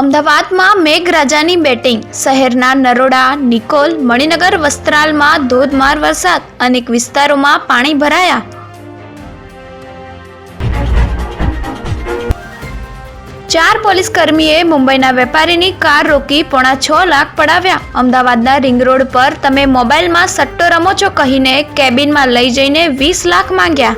અમદાવાદમાં મેઘરાજાની બેટિંગ. શહેરના નરોડા, નિકોલ, મણિનગર, વસ્ત્રાલમાં ધોધમાર વરસાદ. અનેક વિસ્તારોમાં પાણી ભરાયા. ચાર પોલીસ કર્મીએ મુંબઈના વેપારીની કાર રોકી 6.5 લાખ પડાવ્યા. અમદાવાદના રિંગ રોડ પર તમે મોબાઈલમાં સટ્ટો રમો છો કહીને કેબિનમાં લઈ જઈને 20 લાખ માંગ્યા.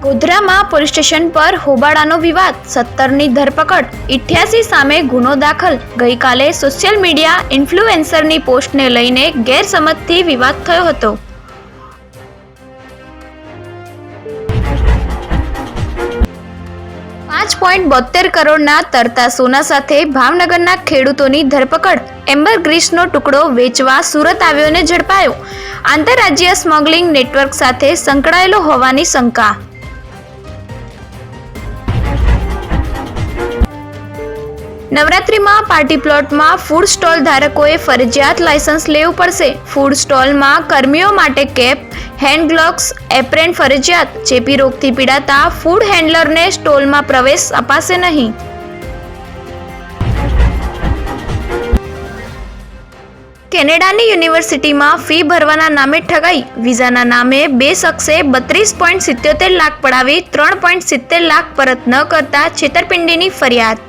ગોધરામાં પોલીસ સ્ટેશન પર હોબાળાનો વિવાદ. 17ની ધરપકડ, 88 સામે ગુનો દાખલ. ગઈકાલે સોશિયલ મીડિયા ઇન્ફ્લુએન્સરની પોસ્ટને લઈને ગેરસમજથી વિવાદ થયો હતો. $5.72 કરોડના તરતા સોના સાથે ભાવનગરના ખેડૂતોની ધરપકડ. એમ્બરગ્રીસનો ટુકડો વેચવા સુરત આવ્યોને ઝડપાયો. આંતરરાજ્ય સ્મગલિંગ નેટવર્ક સાથે સંકળાયેલો હોવાની શંકા. નવરાત્રિમાં પાર્ટી પ્લોટમાં ફૂડ સ્ટોલ ધારકોએ ફરજિયાત લાયસન્સ લેવું પડશે. ફૂડ સ્ટોલમાં કર્મીઓ માટે કેપ, હેન્ડ ગ્લોવ્સ, એપ્રેન ફરજિયાત. ચેપી રોગથી પીડાતા ફૂડ હેન્ડલરને સ્ટોલમાં પ્રવેશ અપાશે નહીં. કેનેડાની યુનિવર્સિટીમાં ફી ભરવાના નામે ઠગાઈ. વિઝાના નામે 2 શખ્સે 32.77 લાખ પડાવી 3.70 લાખ પરત ન કરતા છેતરપિંડીની ફરિયાદ.